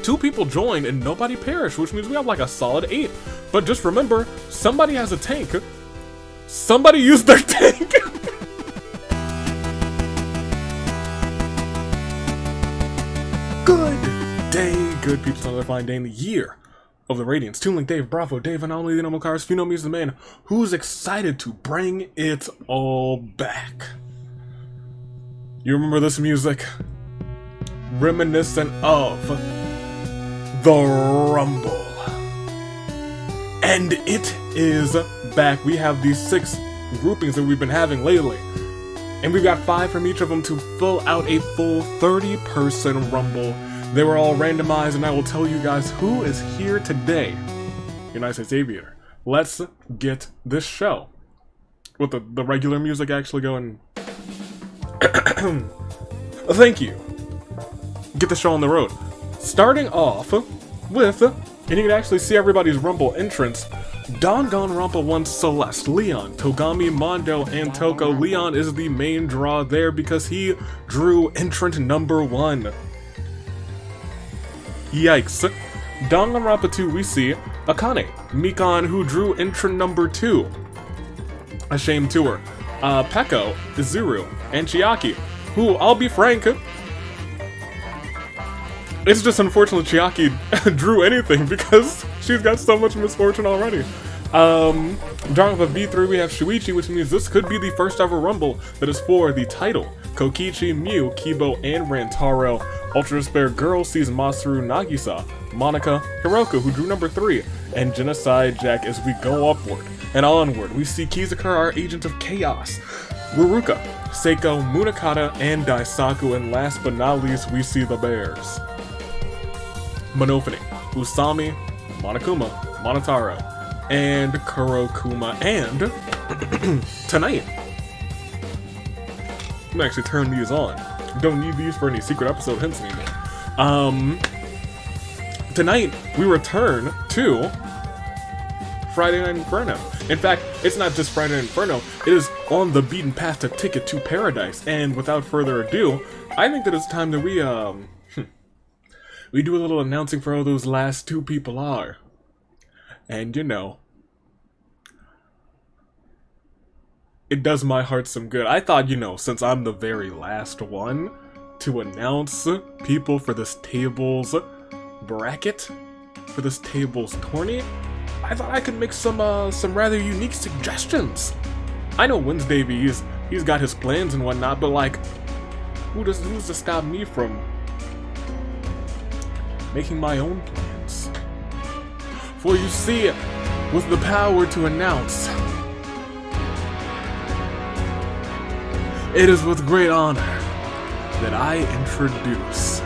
2 people joined and nobody perished, which means we have like a solid 8. But just remember, somebody has a tank. Somebody used their tank. Good day, good people. It's another fine day in the year of the Radiance. Toon Link, Dave, Bravo, Dave, and only the normal cars. If you know me as the man who's excited to bring it all back. You remember this music? Reminiscent of the Rumble. And it is back. We have these 6 groupings that we've been having lately. And we've got 5 from each of them to fill out a full 30-person Rumble. They were all randomized, and I will tell you guys who is here today. United States Aviator. Let's get this show. With the regular music actually going. Thank you. Get the show on the road. Starting off with, and you can actually see everybody's Rumble entrance. Danganronpa 1 Celeste, Leon, Togami, Mondo, and Toko. Leon is the main draw there because he drew entrant number 1. Yikes. Danganronpa 2 we see Akane, Mikan, who drew entrant number 2. A shame to her. Peko, Izuru, and Chiaki, who, I'll be frank, it's just unfortunate Chiaki drew anything because she's got so much misfortune already. Drawing up a V3, we have Shuichi, which means this could be the first ever Rumble that is for the title. Kokichi, Mew, Kibo, and Rantaro. Ultra Despair Girl sees Masaru, Nagisa, Monica, Hiroko, who drew number 3, and Genocide Jack as we go upward and onward. We see Kizakura, our Agent of Chaos, Ruruka, Seiko, Munakata, and Daisaku, and last but not least, we see the Bears. Monofune, Usami, Monokuma, Monotaro, and Kurokuma. And tonight, I'm gonna actually turn these on. Don't need these for any secret episode hints anymore. Tonight, we return to Friday Night Inferno. In fact, it's not just Friday Night Inferno, it is on the beaten path to Ticket to Paradise. And without further ado, I think that it's time that we do a little announcing for all those last 2 people are. And you know, it does my heart some good. I thought, you know, since I'm the very last one to announce people for this table's bracket, for this table's tourney, I thought I could make some rather unique suggestions. I know Wednesday he's got his plans and whatnot, but like, who's to stop me from making my own plans? For you see, with the power to announce, it is with great honor that I introduce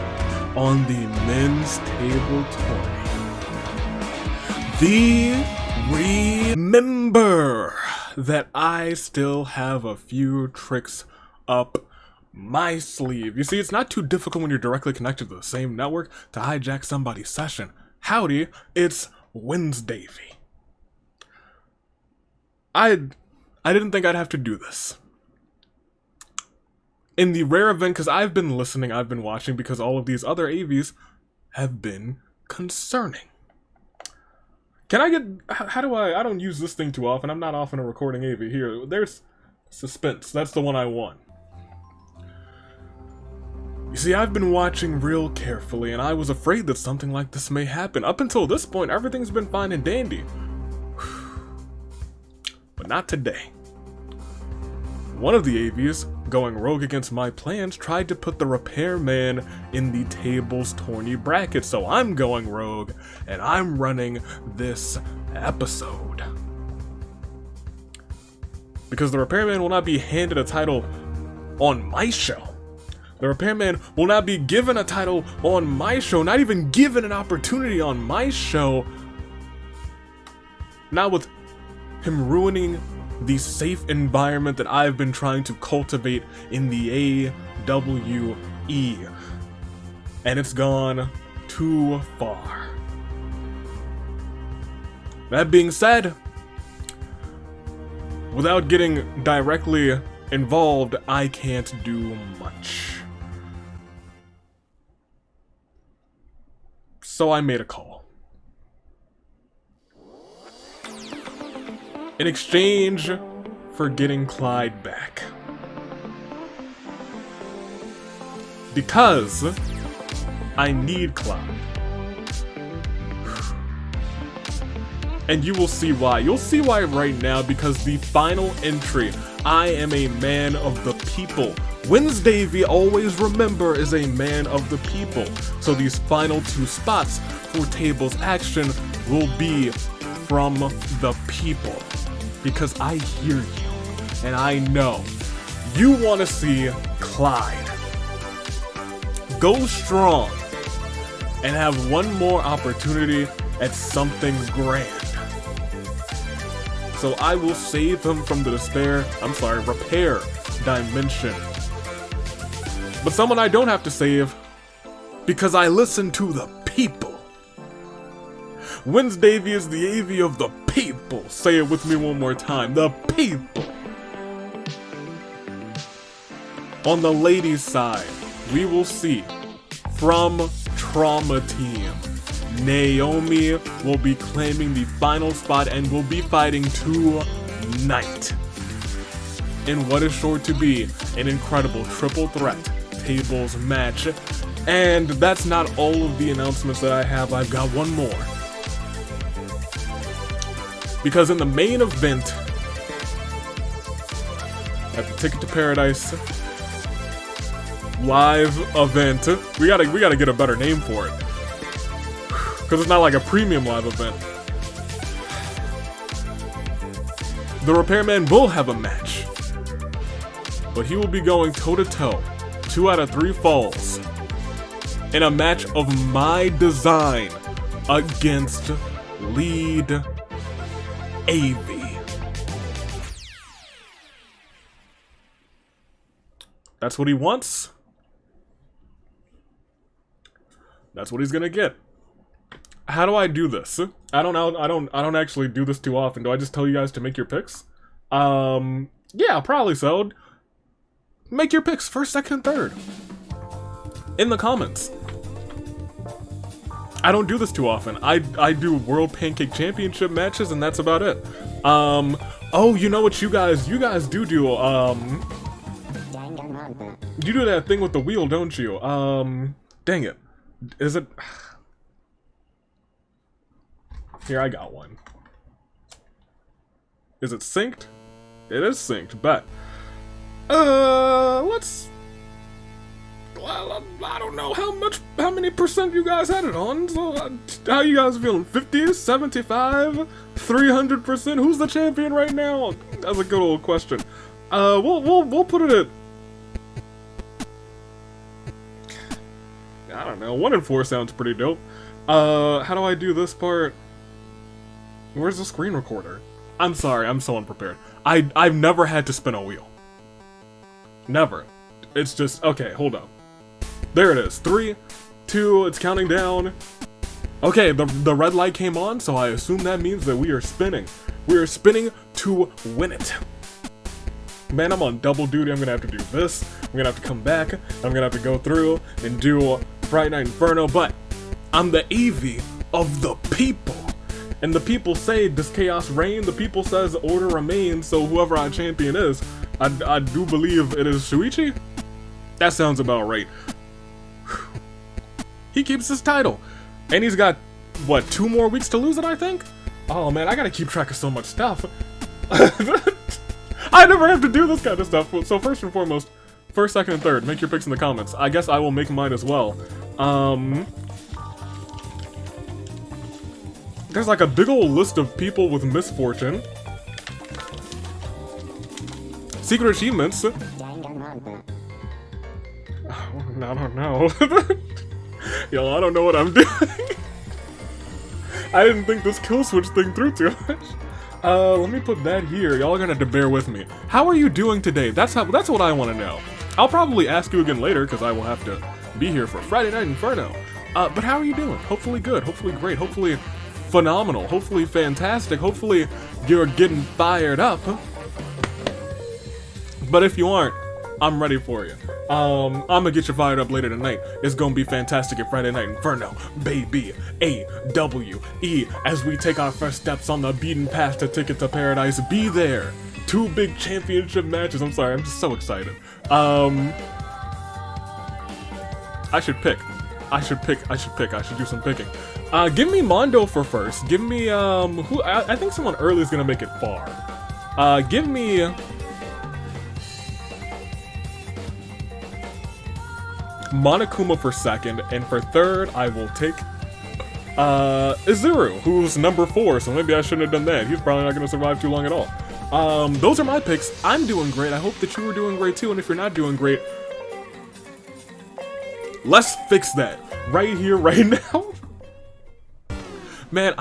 on the men's table tourney, remember that I still have a few tricks up my sleeve. You see, it's not too difficult when you're directly connected to the same network to hijack somebody's session. Howdy, it's Wednesday. I didn't think I'd have to do this. In the rare event, because I've been listening, I've been watching, because all of these other AVs have been concerning. Can I get, how do I don't use this thing too often, I'm not often a recording AV here. There's suspense, that's the one I want. You see, I've been watching real carefully, and I was afraid that something like this may happen. Up until this point, everything's been fine and dandy. But not today. One of the AVs, going rogue against my plans, tried to put the repairman in the table's tourney bracket, so I'm going rogue, and I'm running this episode. Because the repairman will not be handed a title on my show. The repairman will not be given a title on my show, not even given an opportunity on my show. Not with him ruining the safe environment that I've been trying to cultivate in the AWE. And it's gone too far. That being said, without getting directly involved, I can't do much. So I made a call. In exchange for getting Clyde back. Because I need Clyde. And you will see why. You'll see why right now, because the final entry, I am a man of the people. Wednesdavy, always remember, is a man of the people. So these final 2 spots for tables action will be from the people. Because I hear you, and I know you want to see Clyde go strong and have one more opportunity at something grand. So I will save him from the repair dimension. But someone I don't have to save, because I listen to the people. Wednesdavy is the AV of the people. Say it with me one more time. The people. On the ladies' side, we will see from Trauma Team, Naomi will be claiming the final spot and will be fighting tonight in what is sure to be an incredible triple threat tables match. And that's not all of the announcements that I have. I've got one more. Because in the main event at the Ticket to Paradise live event, we gotta get a better name for it, because it's not like a premium live event. The Repairman will have a match, but he will be going toe-to-toe, 2 out of 3 falls, in a match of my design against lead AV. That's what he wants. That's what he's gonna get. How do I do this? I don't actually do this too often. Do I just tell you guys to make your picks? Yeah, probably so. Make your picks first, second, and third in the comments. I don't do this too often. I do World Pancake Championship matches, and that's about it. Oh, you know what you guys do, Danganronpa. You do that thing with the wheel, don't you? Dang it. Is it... Here, I got one. Is it synced? It is synced, but... let's... Well, I don't know how many percent you guys had it on, so how you guys feeling? 50, 75, 300%? Who's the champion right now? That's a good old question. We'll put it at... I don't know, 1 in 4 sounds pretty dope. How do I do this part? Where's the screen recorder? I'm sorry, I'm so unprepared. I've never had to spin a wheel. Never. It's just, okay, hold up. There it is. 3, 2, it's counting down. Okay, the red light came on, so I assume that means that we are spinning. We are spinning to win it. Man, I'm on double duty. I'm gonna have to do this. I'm gonna have to come back. I'm gonna have to go through and do Friday Night Inferno, but I'm the AV of the people. And the people say, does chaos reign? The people says order remains, so whoever our champion is, I do believe it is Shuichi? That sounds about right. He keeps his title. And he's got, what, 2 more weeks to lose it, I think? Oh man, I gotta keep track of so much stuff. I never have to do this kind of stuff. So first and foremost, first, second, and third, make your picks in the comments. I guess I will make mine as well. There's like a big old list of people with misfortune. Secret achievements. Danganronpa. I don't know. Yo, I don't know what I'm doing. I didn't think this kill switch thing through too much. Let me put that here. Y'all are gonna have to bear with me. How are you doing today? That's what I want to know. I'll probably ask you again later because I will have to be here for Friday Night Inferno. But how are you doing? Hopefully good. Hopefully great. Hopefully phenomenal. Hopefully fantastic. Hopefully you're getting fired up. But if you aren't, I'm ready for you. I'ma get you fired up later tonight. It's gonna be fantastic at Friday Night Inferno, baby. AWE, as we take our first steps on the beaten path to Ticket to Paradise. Be there. 2 big championship matches. I'm sorry, I'm just so excited. I should pick. I should do some picking. Give me Mondo for first. Give me, I think someone early is gonna make it far. Give me... Monokuma for second, and for third, I will take, Izuru, who's number 4, so maybe I shouldn't have done that. He's probably not gonna survive too long at all. Those are my picks. I'm doing great. I hope that you were doing great too, and if you're not doing great, let's fix that right here, right now. Man,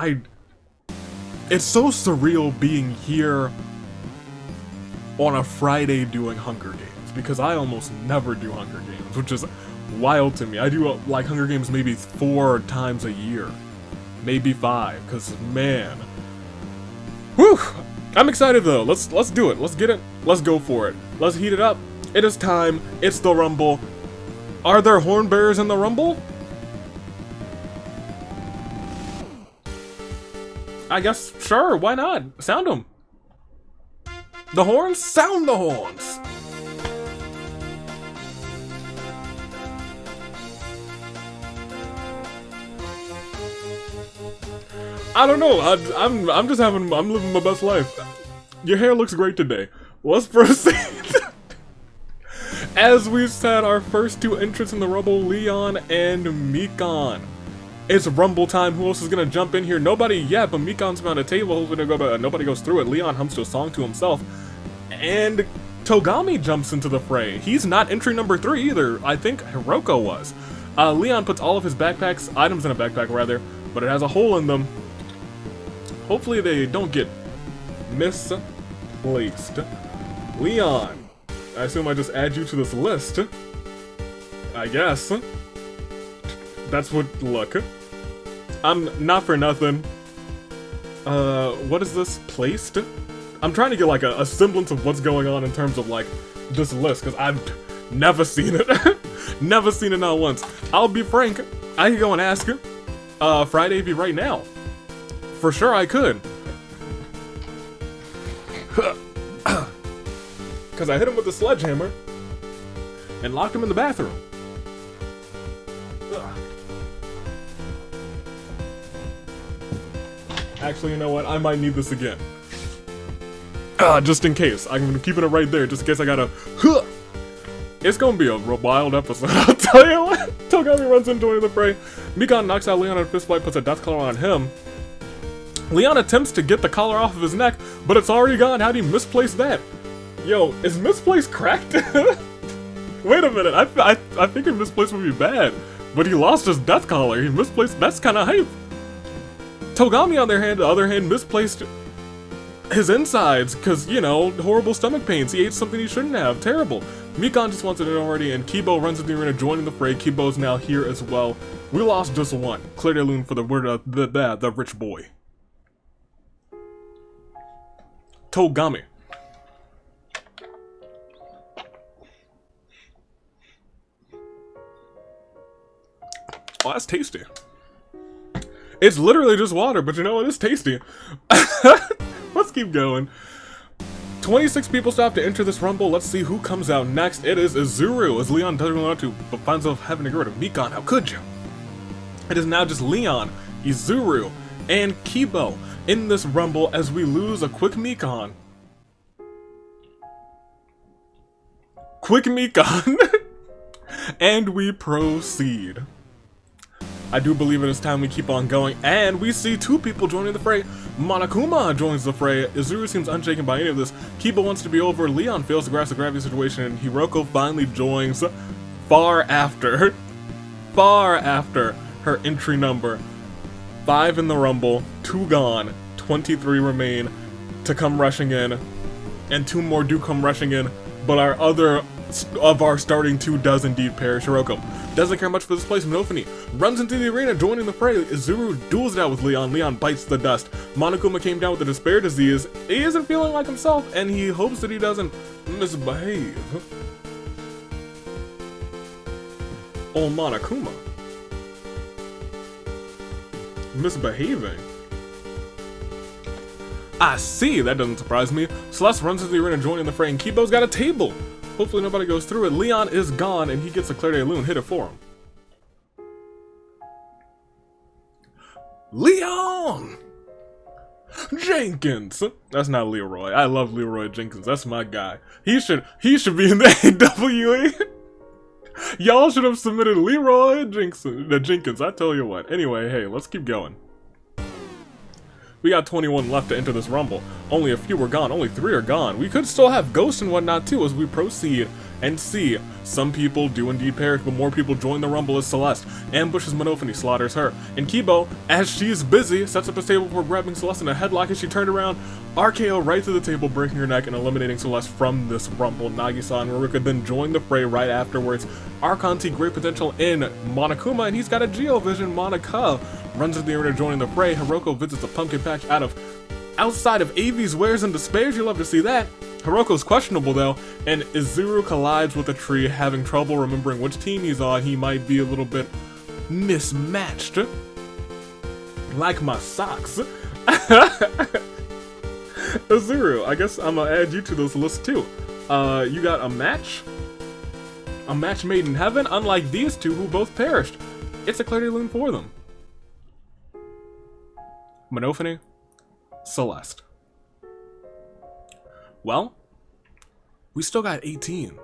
it's so surreal being here on a Friday doing Hunger Games, because I almost never do Hunger Games, which is wild to me. I do like Hunger Games maybe 4 times a year, maybe 5, because man, whew, I'm excited though. Let's do it. Let's get it. Let's go for it. Let's heat it up. It is time. It's the Rumble. Are there horn bearers in the Rumble? I guess, sure, why not? Sound them. The horns? Sound the horns! I don't know, I'm living my best life. Your hair looks great today. Let's proceed. As we've said, our first 2 entrants in the Rumble, Leon and Mikan. It's Rumble time. Who else is gonna jump in here? Nobody yet, but Mikan's found a table. Hopefully nobody goes through it. Leon hums to a song to himself. And Togami jumps into the fray. He's not entry number 3 either. I think Hiroko was. Leon puts all of his items in a backpack rather, but it has a hole in them. Hopefully they don't get misplaced. Leon, I assume I just add you to this list. I guess. That's what, look. I'm not for nothing. What is this? Placed? I'm trying to get like a semblance of what's going on in terms of like this list, because I've never seen it. Never seen it not once. I'll be frank, I could go and ask Friday V right now. For sure I could. Because I hit him with the sledgehammer and locked him in the bathroom. Actually, you know what? I might need this again. Just in case. I'm keeping it right there, just in case I gotta... It's gonna be a wild episode, I'll tell you what. Togami runs into the fray. Mikan knocks out Leon in a fist fight, puts a death collar on him. Leon attempts to get the collar off of his neck, but it's already gone. How'd he misplace that? Yo, is misplaced cracked? Wait a minute, I figured misplaced would be bad, but he lost his death collar. He misplaced, that's kinda hype. Togami, on the other hand, misplaced his insides, because, you know, horrible stomach pains. He ate something he shouldn't have. Terrible. Mikan just wants it already, and Kibo runs into the arena, joining the fray. Kibo's now here as well. We lost just one. Claire de Lune for the word of the rich boy. Togami. Oh, that's tasty. It's literally just water, but you know what? It's tasty. Let's keep going. 26 people still have to enter this Rumble. Let's see who comes out next. It is Izuru, as Leon doesn't want to, but finds himself having to get rid of Mikan. How could you? It is now just Leon, Izuru, and Kibo in this Rumble as we lose a quick Mikan. Quick Mikan. And we proceed. I do believe it is time we keep on going, and we see 2 people joining the fray. Monokuma joins the fray. Izuru seems unshaken by any of this. Kiba wants to be over. Leon fails to grasp the gravity situation, and Hiroko finally joins far after her entry number. 5 in the Rumble, 2 gone, 23 remain to come rushing in, and 2 more do come rushing in, but our other of our starting 2 does indeed perish. Hiroko doesn't care much for this place. Minofini runs into the arena, joining the fray. Izuru duels it out with Leon. Leon bites the dust. Monokuma came down with a despair disease. He isn't feeling like himself, and he hopes that he doesn't misbehave. Oh, Monokuma. Misbehaving. I see, that doesn't surprise me. Celeste runs into the arena joining the fray, and Kibo's got a table. Hopefully nobody goes through it. Leon is gone, and he gets a Claire de Lune hit it for him. Leon! Jenkins! That's not Leroy. I love Leroy Jenkins. That's my guy. He should be in the AWE. Y'all should have submitted Leroy Jenkins. I tell you what. Anyway, hey, let's keep going. We got 21 left to enter this rumble. Only a few are gone. Only 3 are gone. We could still have ghosts and whatnot too as we proceed and see. Some people do indeed perish, but more people join the rumble as Celeste ambushes Monophony, slaughters her. And Kibo, as she's busy, sets up a table for grabbing Celeste in a headlock as she turned around. RKO right to the table, breaking her neck and eliminating Celeste from this rumble. Nagisa and Ruruka then join the fray right afterwards. Archon see great potential in Monokuma, and he's got a Geovision. Monica runs into the arena joining the fray. Hiroko visits a pumpkin patch outside of Avi's wares and despairs. You love to see that. Hiroko's questionable though, and Izuru collides with a tree, having trouble remembering which team he's on. He might be a little bit mismatched. Like my socks. Izuru, I guess I'm gonna add you to this list too. You got a match made in heaven, unlike these two who both perished. It's a Claire de Lune for them. Monophony, Celeste. Well, we still got 18.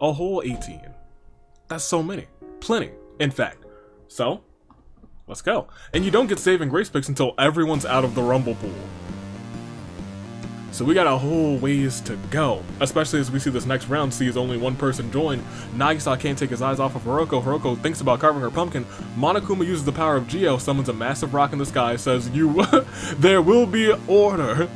A whole 18. That's so many. Plenty, in fact. So, let's go. And you don't get saving grace picks until everyone's out of the rumble pool. So we got a whole ways to go, especially as we see this next round sees only one person join. Nagisa can't take his eyes off of Hiroko. Hiroko thinks about carving her pumpkin. Monokuma uses the power of Geo, summons a massive rock in the sky, says, there will be order.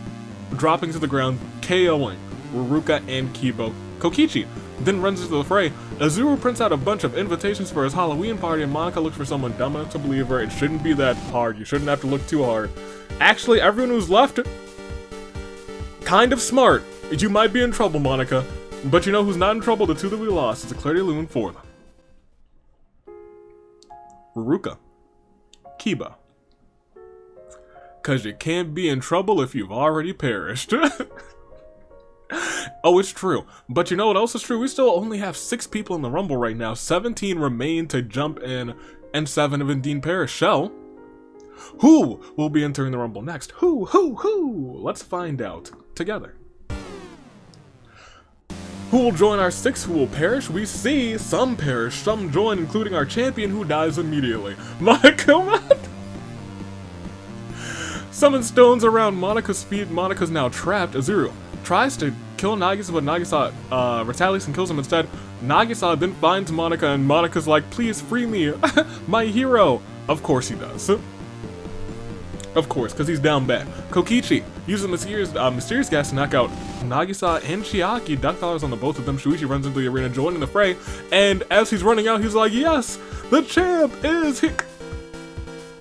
Dropping to the ground, KOing Ruruka and Kibo. Kokichi then runs into the fray. Izuru prints out a bunch of invitations for his Halloween party, and Monica looks for someone dumb enough to believe her. It shouldn't be that hard. You shouldn't have to look too hard. Actually, everyone who's left, kind of smart. You might be in trouble, Monica. But you know who's not in trouble? The two that we lost. It's a Claire de Lune for them. Ruruka. Kiba. Cause you can't be in trouble if you've already perished. Oh, it's true. But you know what else is true? We still only have 6 people in the rumble right now. 17 remain to jump in, and 7 have indeed perished. So, who will be entering the rumble next? Who? Let's find out together. Who will join our 6? Who will perish? We see some perish, some join, including our champion who dies immediately. Monokuma summons stones around Monica's feet. Monica's now trapped. Izuru tries to kill Nagisa, but Nagisa retaliates and kills him instead. Nagisa then finds Monica, and Monica's like, please free me, my hero. Of course he does. Of course, because he's down bad. Kokichi uses mysterious gas to knock out Nagisa and Chiaki. $1 on the both of them. Shuichi runs into the arena, joining the fray, and as he's running out, he's like, yes, the champ is here.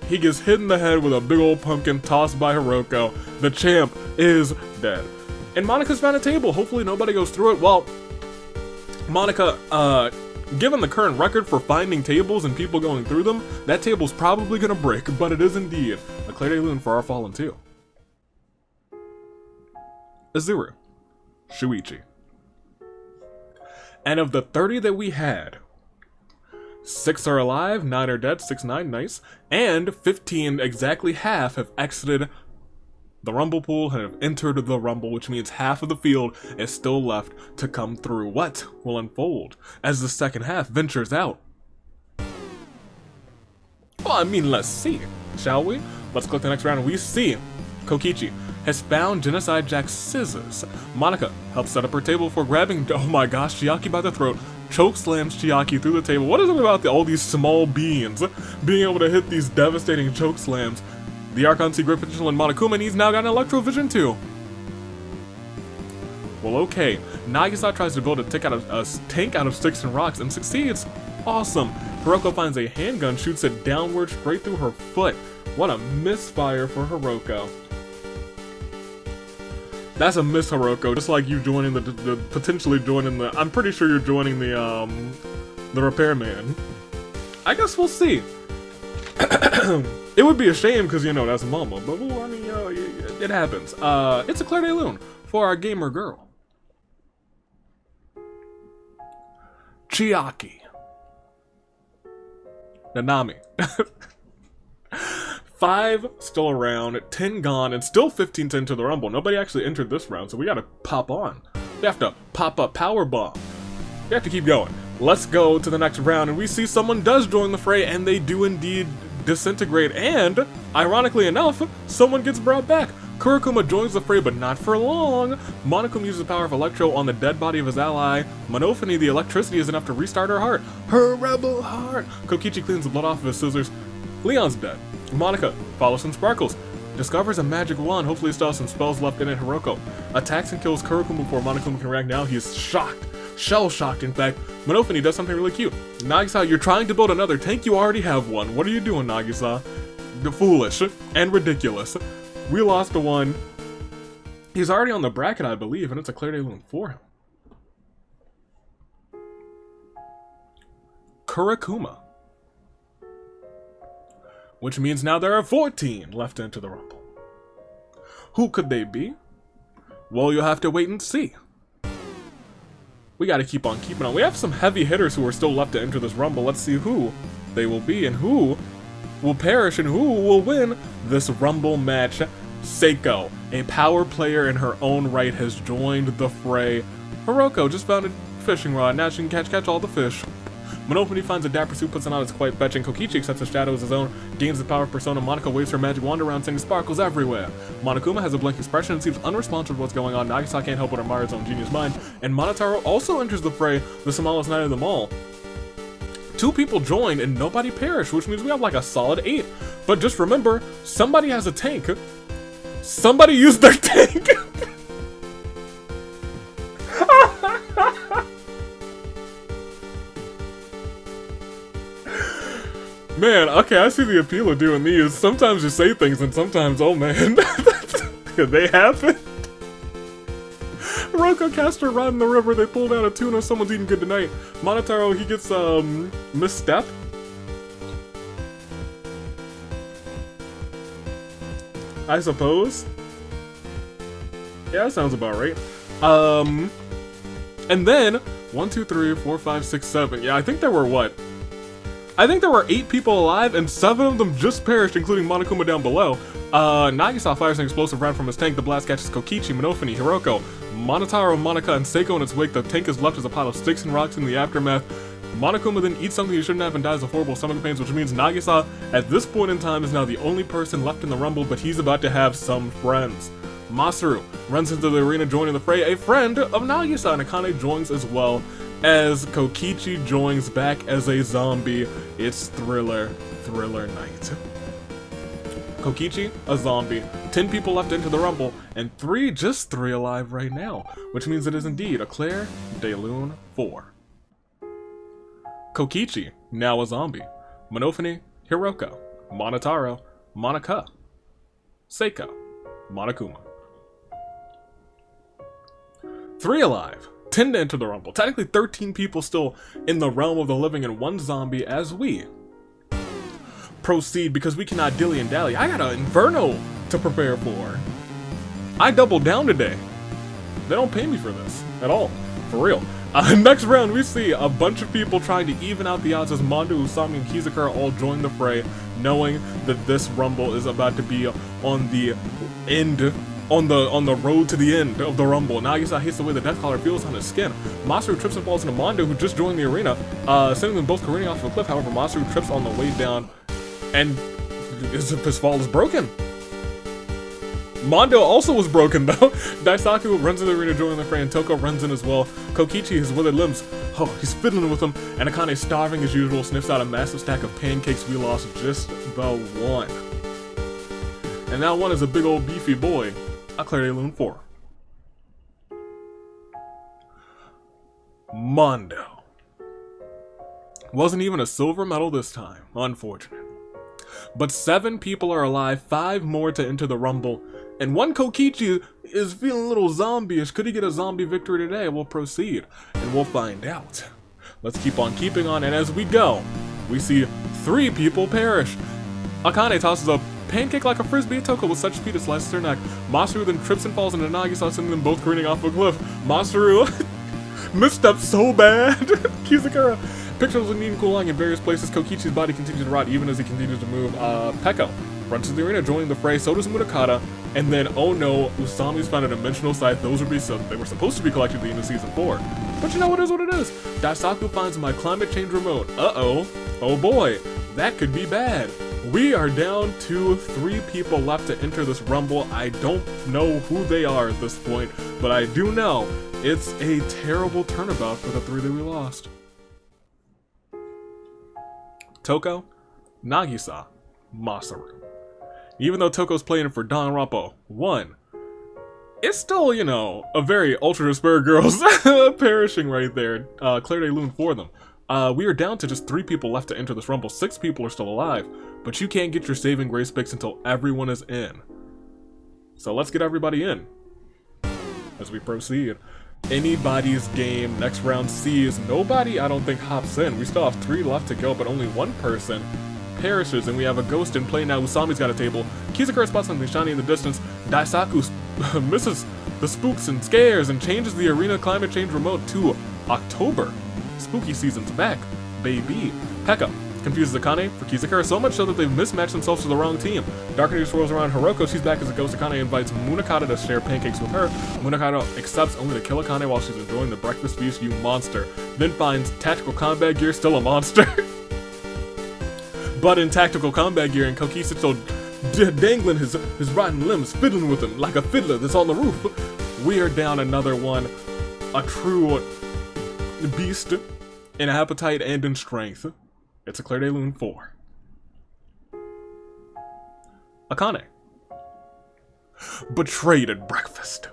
He gets hit in the head with a big old pumpkin tossed by Hiroko. The champ is dead. And Monica's found a table. Hopefully nobody goes through it. Well, Monica, given the current record for finding tables and people going through them, that table's probably gonna break, but it is indeed a Claire de Lune for our Fallen 2. Izuru. Shuichi. And of the 30 that we had, 6 are alive, 9 are dead, 6, 9, nice. And 15, exactly half, have exited the rumble pool and have entered the rumble, which means half of the field is still left to come through. What will unfold as the second half ventures out? Well, I mean, let's see, shall we? Let's click the next round and we see Kokichi has found Genocide Jack's scissors. Monica helps set up her table for grabbing, oh my gosh, Chiaki by the throat, choke slams Chiaki through the table. What is it about all these small beings being able to hit these devastating choke slams? The Archon see great potential in Monokuma, and he's now got an Electrovision too. Well, okay. Nagisa tries to build a tank out of sticks and rocks and succeeds. Awesome. Hiroko finds a handgun, shoots it downward straight through her foot. What a misfire for Hiroko. That's a miss, Hiroko. Just like you joining potentially joining the. I'm pretty sure you're joining the repairman. I guess we'll see. It would be a shame because, you know, that's Mama, but well, I mean, you know, it happens. It's a Claire de Lune for our gamer girl. Chiaki. Nanami. 5 still around, 10 gone, and still 15 to enter the Rumble. Nobody actually entered this round, so we gotta pop on. We have to pop up Power Bomb. We have to keep going. Let's go to the next round, and we see someone does join the fray, and they do indeed disintegrate, and, ironically enough, someone gets brought back. Kurokuma joins the fray, but not for long. Monokuma uses the power of Electro on the dead body of his ally. Monophony, the electricity is enough to restart her heart. Her rebel heart! Kokichi cleans the blood off of his scissors. Leon's dead. Monica follows some sparkles. Discovers a magic wand, hopefully still has some spells left in it. Hiroko attacks and kills Kurokuma before Monokuma can react. Now he is shocked. Shell-shocked, in fact. Monophony does something really cute. Nagisa, you're trying to build another tank, you already have one. What are you doing, Nagisa? Foolish and ridiculous. We lost to one. He's already on the bracket, I believe, and it's a Claire de Lune for him. Kurokuma. Which means now there are 14 left into the Rumble. Who could they be? Well, you'll have to wait and see. We gotta keep on keeping on. We have some heavy hitters who are still left to enter this Rumble. Let's see who they will be and who will perish and who will win this Rumble match. Seiko, a power player in her own right, has joined the fray. Hiroko just found a fishing rod. Now she can catch all the fish. Monophony finds a dapper suit, puts it on, it's quite fetching. Kokichi accepts a shadow as his own, gains the power of Persona. Monica waves her magic wand around, sending sparkles everywhere. Monokuma has a blank expression and seems unresponsive to what's going on. Nagisa can't help but admire his own genius mind. And Monotaro also enters the fray, the smallest knight of them all. 2 people joined and nobody perished, which means we have like a solid 8. But just remember, somebody has a tank. Somebody used their tank! Man, okay, I see the appeal of doing these. Sometimes you say things and sometimes, oh man, they happen. Hiroko cast her rod in the river, they pulled out a tuna, someone's eating good tonight. Monotaro, he gets, misstep. I suppose. Yeah, that sounds about right. And then, 1, 2, 3, 4, 5, 6, 7. Yeah, I think there were what? I think there were 8 people alive, and 7 of them just perished, including Monokuma down below. Nagisa fires an explosive round from his tank. The blast catches Kokichi, Monophony, Hiroko, Monotaro, Monica, and Seiko in its wake. The tank is left as a pile of sticks and rocks in the aftermath. Monokuma then eats something he shouldn't have and dies of horrible stomach pains, which means Nagisa, at this point in time, is now the only person left in the Rumble, but he's about to have some friends. Masaru runs into the arena joining the fray, a friend of Nagisa, and Akane joins as well, as Kokichi joins back as a zombie. It's Thriller night. Kokichi, a zombie, 10 people left into the Rumble, and just 3 alive right now, which means it is indeed a Claire de Lune 4. Kokichi, now a zombie. Monophony, Hiroko, Monotaro, Monica, Seiko, Monokuma. 3 alive, 10 to enter the Rumble. Technically 13 people still in the realm of the living and 1 zombie as we proceed, because we cannot dilly and dally. I got an Inferno to prepare for. I doubled down today. They don't pay me for this at all, for real. Next round, we see a bunch of people trying to even out the odds as Mondo, Usami, and Kizakura all join the fray, knowing that this Rumble is about to be on the end, on the road to the end of the Rumble. Nagisa hates the way the Death Collar feels on his skin. Masaru trips and falls into Mondo, who just joined the arena, sending them both careening off of a cliff. However, Masaru trips on the way down, and his fall is broken. Mondo also was broken though. Daisaku runs in the arena joining the fray, and Toko runs in as well. Kokichi, his withered limbs, oh, he's fiddling with them, and Akane, starving as usual, sniffs out a massive stack of pancakes. We lost just the one. And that one is a big old beefy boy, a Claire de Lune 4. Mondo. Wasn't even a silver medal this time, unfortunate. But 7 people are alive, 5 more to enter the Rumble, and one Kokichi is feeling a little zombie-ish. Could he get a zombie victory today? We'll proceed, and we'll find out. Let's keep on keeping on, and as we go, we see 3 people perish. Akane tosses a pancake like a frisbee at Toko with such speed it slices her neck. Masaru then trips and falls into Nagisa, sending them both careening off a cliff. Masaru misstepped so bad. Kizakura pictures of needing cooling in various places. Kokichi's body continues to rot even as he continues to move. Peko runs to the arena, joining the fray. So does Munakata. And then, oh no, Usami's found a dimensional site. Those they were supposed to be collected at the end of season 4. But you know what is what it is. Daisaku finds my climate change remote. Uh-oh. Oh boy. That could be bad. We are down to 3 people left to enter this rumble. I don't know who they are at this point, but I do know it's a terrible turnabout for the 3 that we lost. Toko, Nagisa, Masaru. Even though Toko's playing for Danganronpa 1, it's still, you know, a very ultra despair girls perishing right there. Claire de Lune for them. We are down to just 3 people left to enter this rumble. 6 people are still alive, but you can't get your saving grace picks until everyone is in. So let's get everybody in as we proceed. Anybody's game. Next round C is nobody, I don't think, hops in. We still have 3 left to go, but only 1 person perishes, and we have a ghost in play now. Usami's got a table. Kizakura spots something shiny in the distance. Daisaku misses the spooks and scares and changes the arena climate change remote to October. Spooky season's back, baby. Pekka confuses Akane for Kizakura so much so that they've mismatched themselves to the wrong team. Dark energy swirls around Hiroko. She's back as a ghost. Akane invites Munakata to share pancakes with her. Munakata accepts only to kill Akane while she's enjoying the breakfast feast. You monster. Then finds tactical combat gear, still a monster. But in tactical combat gear, and Kokichi still dangling his rotten limbs, fiddling with him like a fiddler that's on the roof. We are down another one. A true beast in appetite and in strength. It's a Claire de Lune 4. Akane. Betrayed at breakfast.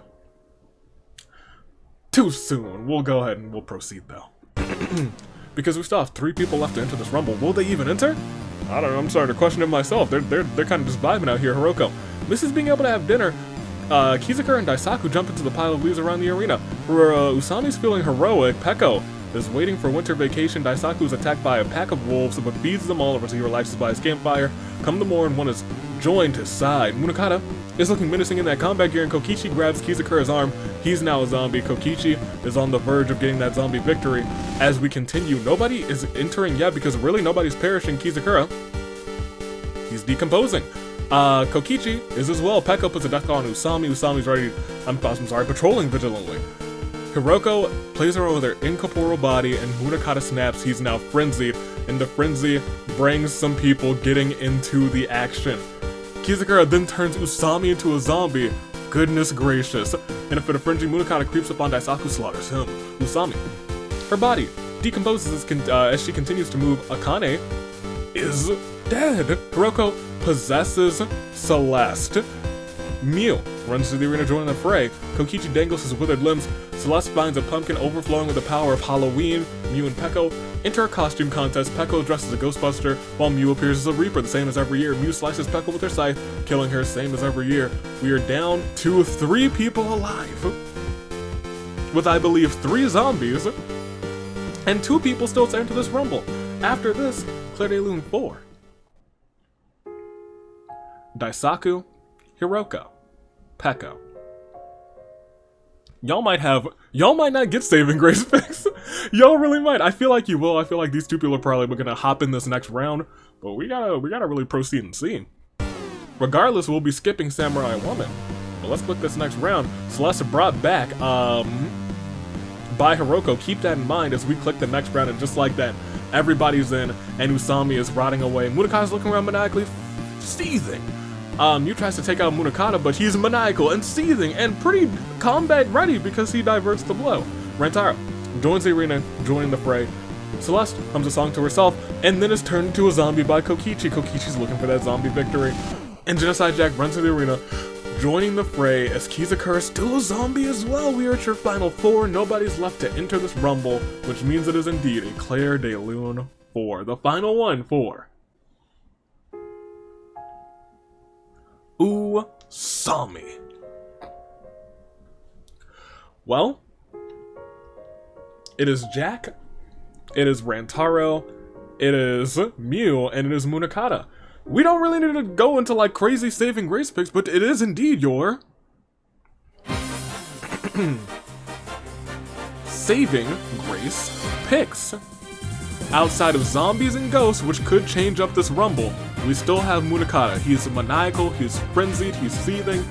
Too soon. We'll go ahead and we'll proceed though. Because we still have 3 people left to enter this rumble. Will they even enter? I don't know, I'm starting to question it myself. They're kind of just vibing out here. Hiroko misses being able to have dinner. Kizakura and Daisaku jump into the pile of leaves around the arena. Where Usami's feeling heroic, Peko is waiting for winter vacation. Daisaku is attacked by a pack of wolves, but feeds them all as he relaxes by his campfire. Come the morn, one is joined his side. Munakata is looking menacing in that combat gear, and Kokichi grabs Kizakura's arm. He's now a zombie. Kokichi is on the verge of getting that zombie victory. As we continue, nobody is entering yet because really nobody's perishing. Kizakura, he's decomposing. Kokichi is as well. Peko puts a death call on Usami. Usami's ready, patrolling vigilantly. Hiroko plays around with her incorporeal body, and Munakata snaps. He's now frenzied, and the frenzy brings some people getting into the action. Kizakura then turns Usami into a zombie. Goodness gracious. In a fit of frenzy, Munakata creeps up on Daisaku, slaughters him. Usami, her body decomposes as she continues to move. Akane is dead. Hiroko possesses Celeste. Mew runs to the arena joining the fray. Kokichi dangles his withered limbs. Celeste finds a pumpkin overflowing with the power of Halloween. Mew and Peko enter a costume contest. Peko dresses as a Ghostbuster, while Mew appears as a Reaper, the same as every year. Mew slices Peko with her scythe, killing her, same as every year. We are down to 3 people alive, with I believe 3 zombies, and 2 people still to enter this rumble. After this, Claire de Lune 4. Daisaku, Hiroko, Peko. Y'all might not get saving grace picks. Y'all really might. I feel like you will. I feel like these 2 people are probably gonna hop in this next round, but we gotta really proceed and see. Regardless, we'll be skipping Samurai Woman. But let's click this next round. Celeste brought back by Hiroko. Keep that in mind as we click the next round, and just like that, everybody's in, and Usami is rotting away. Munakata's looking around maniacally, seething. Mew tries to take out Munakata, but he's maniacal and seething and pretty combat ready because he diverts the blow. Rantaro joins the arena, joining the fray. Celeste hums a song to herself and then is turned into a zombie by Kokichi. Kokichi's looking for that zombie victory. And Genocide Jack runs to the arena, joining the fray as Kizakura is still a zombie as well. We are at your final 4. Nobody's left to enter this rumble, which means it is indeed a Claire de Lune 4. The final one for Usami. Well, it is Jack, it is Rantaro, it is Mew, and it is Munakata. We don't really need to go into like crazy saving grace picks, but it is indeed your saving grace picks. Outside of zombies and ghosts, which could change up this rumble, we still have Munakata. He's maniacal, he's frenzied, he's seething.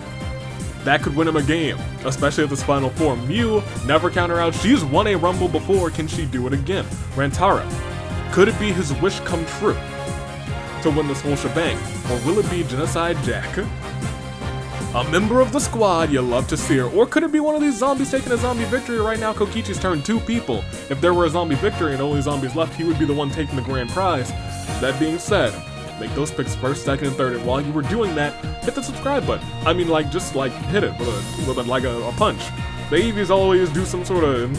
That could win him a game, especially at this final form. Mew, never counter out. She's won a rumble before, can she do it again? Rantaro, could it be his wish come true to win this whole shebang? Or will it be Genocide Jack? A member of the squad you love to see her. Or could it be one of these zombies taking a zombie victory? Right now, Kokichi's turned 2 people. If there were a zombie victory and only zombies left, he would be the one taking the grand prize. That being said, make those picks first, second, and third. And while you were doing that, hit the subscribe button. I mean, like, just like hit it with a punch. The Eevees always do some sort of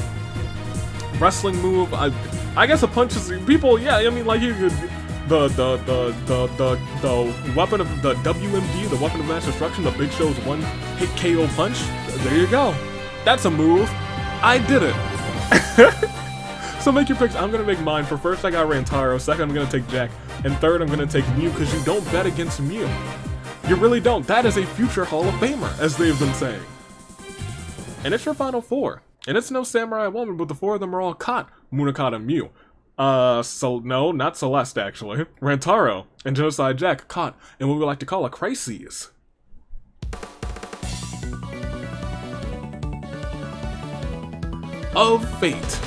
wrestling move. I guess a punch is people. Yeah, I mean, like you could. The weapon of the WMD, the weapon of mass destruction, the Big Show's one hit KO punch. There you go. That's a move. I did it. So make your picks. I'm gonna make mine. For first, I got Rantaro. Second, I'm gonna take Jack. And third, I'm gonna take Mew, because you don't bet against Mew. You really don't. That is a future Hall of Famer, as they've been saying. And it's your final 4. And it's no Samurai Woman, but the 4 of them are all caught. Munakata, Mew. So no, not Celeste actually. Rantaro and Genocide Jack caught in what we like to call a crisis of fate.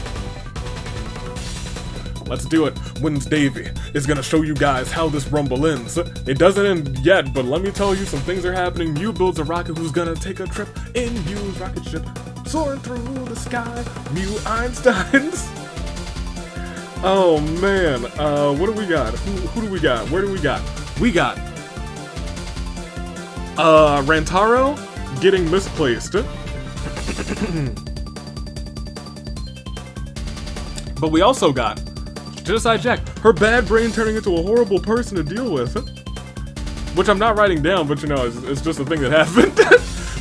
Let's do it. Wins Davy is gonna show you guys how this rumble ends. It doesn't end yet, but let me tell you, some things are happening. Mew builds a rocket who's gonna take a trip in Mew's rocket ship, soaring through the sky. Mew Einsteins. Oh man, what do we got? Who do we got? Where do we got? We got Rantaro getting misplaced. But we also got Genocide Jack, her bad brain turning into a horrible person to deal with. Which I'm not writing down, but you know, it's just a thing that happened.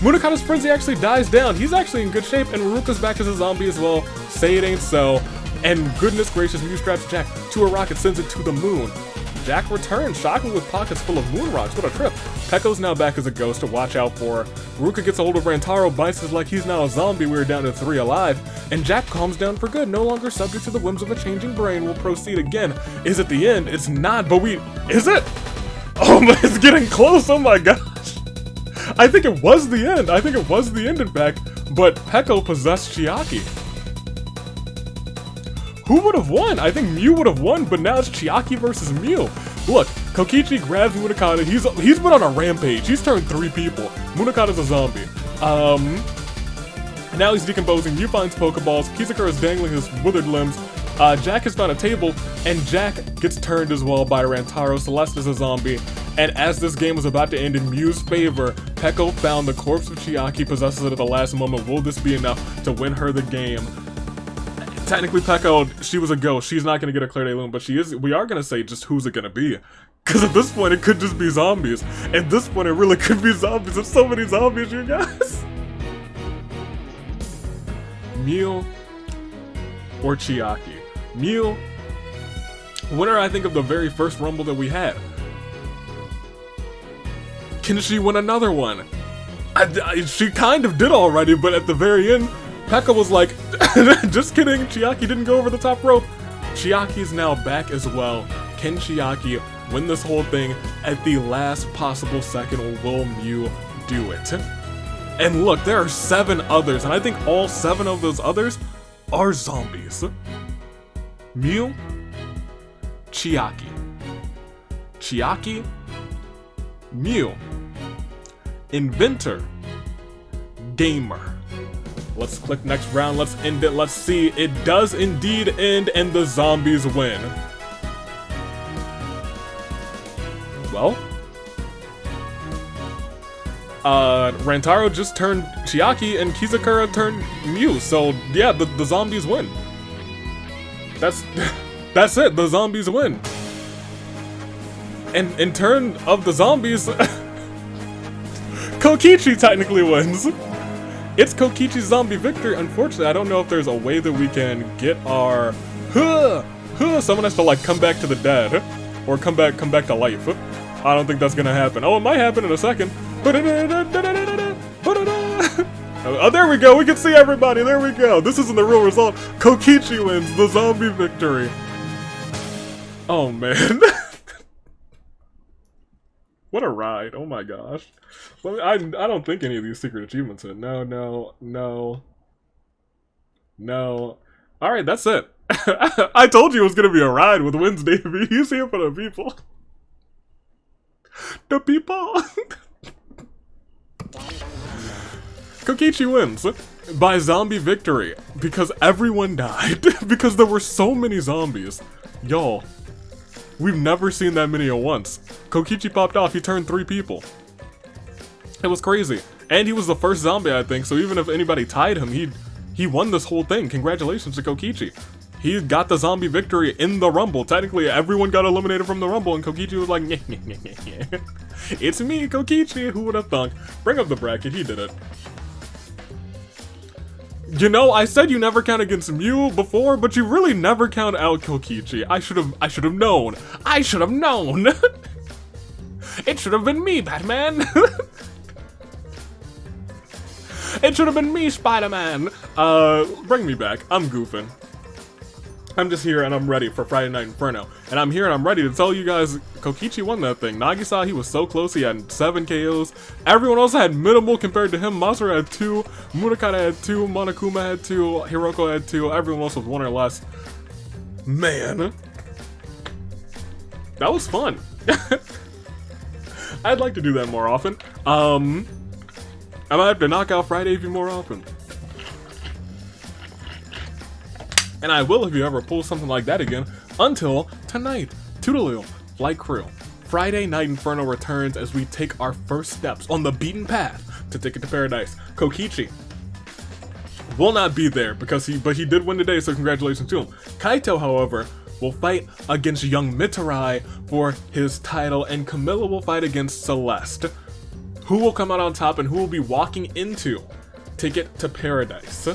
Munakata's frenzy actually dies down. He's actually in good shape, and Ruka's back as a zombie as well. Say it ain't so. And goodness gracious, Mew straps Jack to a rocket, sends it to the moon. Jack returns, shocking with pockets full of moon rocks. What a trip. Pekko's now back as a ghost to watch out for. Ruka gets a hold of Rantaro, bites his like he's now a zombie. We're down to 3 alive. And Jack calms down for good, no longer subject to the whims of a changing brain. We'll proceed again. Is it the end? It's not, but is it? Oh my, it's getting close, oh my gosh. I think it was the end. I think it was the end, in fact. But Pekko possessed Chiaki. Who would have won? I think Mew would have won, but now it's Chiaki versus Mew. Look, Kokichi grabs Munakata. He's been on a rampage. He's turned 3 people. Munakata's a zombie. Now he's decomposing. Mew finds Pokeballs. Kizakura is dangling his withered limbs. Jack has found a table, and Jack gets turned as well by Rantaro. Celeste is a zombie. And as this game was about to end in Mew's favor, Pekko found the corpse of Chiaki, possesses it at the last moment. Will this be enough to win her the game? Technically, Pekko, she was a ghost. She's not gonna get a Clear Day Loom, but she is. We are gonna say just who's it gonna be, because at this point it could just be zombies. At this point, it really could be zombies. There's so many zombies, you guys. Mew or Chiaki? Mew, winner, I think, of the very first rumble that we had. Can she win another one? She kind of did already, but at the very end, Pekka was like, just kidding, Chiaki didn't go over the top rope. Chiaki's now back as well. Can Chiaki win this whole thing at the last possible second, or will Mew do it? And look, there are 7 others, and I think all 7 of those others are zombies. Mew, Chiaki. Chiaki, Mew. Inventor, Gamer. Let's click next round, let's end it, let's see. It does indeed end, and the zombies win. Well, Rantaro just turned Chiaki, and Kizakura turned Mew, so yeah, the zombies win. That's it, the zombies win. And in turn of the zombies, Kokichi technically wins. It's Kokichi's zombie victory. Unfortunately, I don't know if there's a way that we can get our Someone has to like come back to the dead, or come back to life. I don't think that's gonna happen. Oh, it might happen in a second. Oh, there we go. We can see everybody. There we go. This isn't the real result. Kokichi wins the zombie victory. Oh man. What a ride. Oh my gosh. Well, I don't think any of these secret achievements hit. No. Alright, that's it. I told you it was gonna be a ride with Wednesday. You see it for the people. The people. Kokichi wins by zombie victory because everyone died. Because there were so many zombies. Y'all, we've never seen that many at once. Kokichi popped off, he turned 3 people. It was crazy. And he was the first zombie, I think, so even if anybody tied him, he won this whole thing. Congratulations to Kokichi. He got the zombie victory in the Rumble. Technically, everyone got eliminated from the Rumble, and Kokichi was like, yeah. It's me, Kokichi, who would have thunk? Bring up the bracket, he did it. You know, I said you never count against Mew before, but you really never count out Kokichi. I should have known. I should have known. It should have been me, Batman. It should have been me, Spider-Man. Bring me back. I'm goofing. I'm just here and I'm ready for Friday Night Inferno. And I'm here and I'm ready to tell you guys, Kokichi won that thing. Nagisa, he was so close, he had 7 KOs. Everyone else had minimal compared to him. Masura had 2, Murakata had 2, Monokuma had 2, Hiroko had 2, everyone else was 1 or less. Man. That was fun. I'd like to do that more often. I might have to knock out Friday even more often. And I will if you ever pull something like that again. Until tonight, Toodaloo, Flight Crew. Friday Night Inferno returns as we take our first steps on the beaten path to Ticket to Paradise. Kokichi will not be there but he did win today, so congratulations to him. Kaito, however, will fight against young Mitarai for his title, and Camilla will fight against Celeste. Who will come out on top and who will be walking into Ticket to Paradise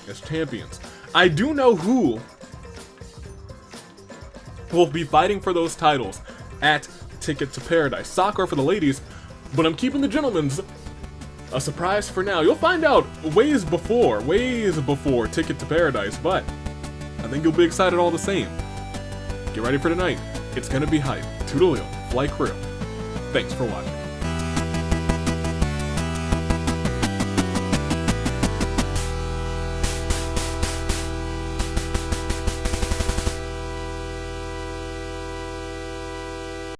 as champions? I do know who will be fighting for those titles at Ticket to Paradise. Sakura for the ladies, but I'm keeping the gentlemen's a surprise for now. You'll find out ways before Ticket to Paradise, but I think you'll be excited all the same. Get ready for tonight. It's gonna be hype. Toodaloo, Flight Crew. Thanks for watching.